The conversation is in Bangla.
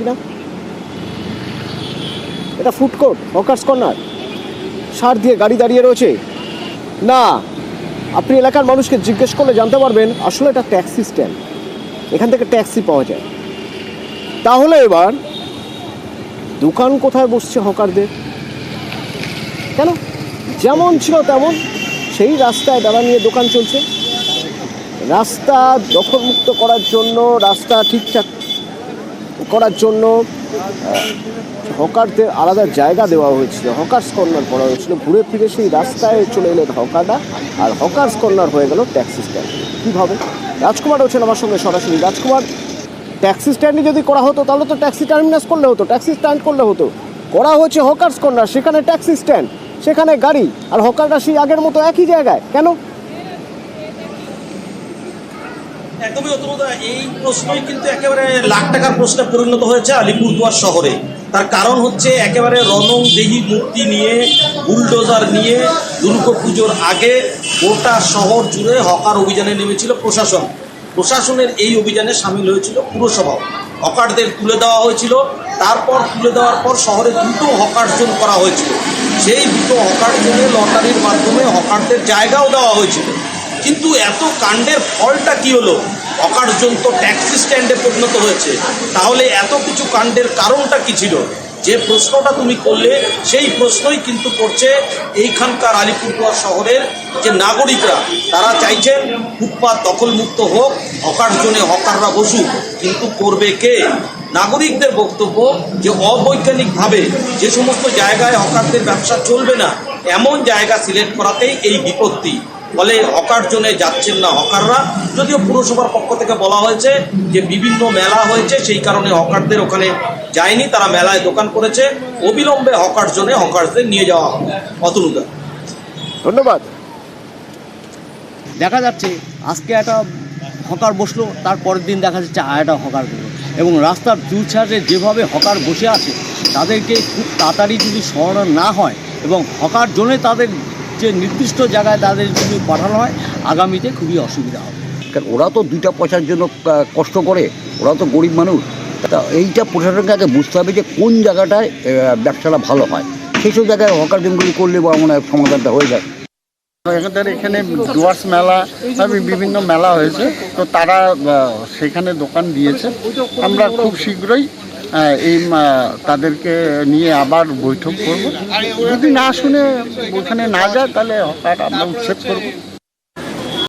কিনা এটা ফুড কোর্ট, হকার্স কর্নার, সার দিয়ে গাড়ি দাঁড়িয়ে রয়েছে না। আপনি এলাকার মানুষকে জিজ্ঞেস করলে জানতে পারবেন আসলে এটা ট্যাক্সি স্ট্যান্ড, এখান থেকে ট্যাক্সি পাওয়া যায়। তাহলে এবার দোকান কোথায় বসছে হকারদের? কেন যেমন ছিল তেমন সেই রাস্তায় দাঁড়া নিয়ে দোকান চলছে। রাস্তা দখলমুক্ত করার জন্য, রাস্তা ঠিকঠাক করার জন্য হকারদের আলাদা জায়গা দেওয়া হয়েছিল, হকার্স কর্নার করা হয়েছিল। ঘুরে ফিরে সেই রাস্তায় চলে এলেন হকাররা, আর হকার্স কর্নার হয়ে গেল ট্যাক্সি স্ট্যান্ড। কীভাবে? রাজকুমার হচ্ছেন আমার সঙ্গে সরাসরি। রাজকুমার, ট্যাক্সি স্ট্যান্ডে যদি করা হতো তাহলে তো ট্যাক্সি টার্মিনাস করলে হতো, ট্যাক্সি স্ট্যান্ড করলে হতো। করা হচ্ছে হকার্স কর্নার, সেখানে ট্যাক্সি স্ট্যান্ড, সেখানে গাড়ি, আর হকাররা সেই আগের মতো একই জায়গায়। কেন? একদমই অতনুদা, এই প্রশ্নই কিন্তু একেবারে লাখ টাকার প্রশ্নে পরিণত হয়েছে আলিপুরদুয়ার শহরে। তার কারণ হচ্ছে একেবারে রণংদেহী মূর্তি নিয়ে, বুলডোজার নিয়ে দুর্গাপুজোর আগে গোটা শহর জুড়ে হকার অভিযানে নেমেছিল প্রশাসন। প্রশাসনের এই অভিযানে সামিল হয়েছিল পুরসভাও। হকারদের তুলে দেওয়া হয়েছিল, তারপর তুলে দেওয়ার পর শহরে দুটো হকার জোন করা হয়েছিল। সেই দুটো হকার জোনে লটারির মাধ্যমে হকারদের জায়গাও দেওয়া হয়েছিল। কিন্তু এত কাণ্ডের ফলটা কি হলো? হকার জোন তো ট্যাক্সি স্ট্যান্ডে পরিণত হয়েছে। তাহলে এত কিছু কাণ্ডের কারণটা কি ছিল? যে প্রশ্নটা তুমি করলে সেই প্রশ্নই কিন্তু করছে এইখানকার আলিপুরদুয়ার শহরের যে নাগরিকরা। তারা চাইছেন ফুটপাত দখলমুক্ত হোক, হকার জোনে হকাররা বসুক, কিন্তু করবে কে? নাগরিকদের বক্তব্য যে অবৈজ্ঞানিকভাবে যে সমস্ত জায়গায় হকারদের ব্যবসা চলবে না, এমন জায়গা সিলেক্ট করাতেই এই বিপত্তি। ফলে হকার জোনে যাচ্ছেন না হকাররা। যদিও পুরসভার পক্ষ থেকে বলা হয়েছে যে বিভিন্ন মেলা হয়েছে, সেই কারণে হকারদের ওখানে যায়নি, তারা মেলায় দোকান করেছে। অবিলম্বে হকার জোনে হকারদের নিয়ে যাওয়া হবে। অতনুদা, ধন্যবাদ। দেখা যাচ্ছে আজকে একটা হকার বসলো, তার পরের দিন দেখা যাচ্ছে একটা হকার বসলো, এবং রাস্তার দুধারে যেভাবে হকার বসে আছে তাদেরকে খুব তাড়াতাড়ি যদি সরানো না হয় এবং হকার জোনে তাদের যে নির্দিষ্ট জায়গায় তাদের যদি পাঠানো হয়, আগামীতে খুবই অসুবিধা হবে। কারণ ওরা তো দুইটা পয়সার জন্য কষ্ট করে, ওরা তো গরিব মানুষ। তা এইটা প্রশাসনকে আগে বুঝতে হবে যে কোন জায়গাটায় ব্যবসাটা ভালো হয়, সেই সব জায়গায় হকার জনগুলি করলে বা মনে হয় সমাধানটা হয়ে যায়। আমাদের এখানে ডুয়ার্স মেলা, বিভিন্ন মেলা হয়েছে, তো তারা সেখানে দোকান দিয়েছে। আমরা খুব শীঘ্রই এই তাদেরকে নিয়ে আবার বৈঠক করব। যদি না শুনে ওখানে না যায় তাহলে হকার আমরা উচ্ছেদ করব।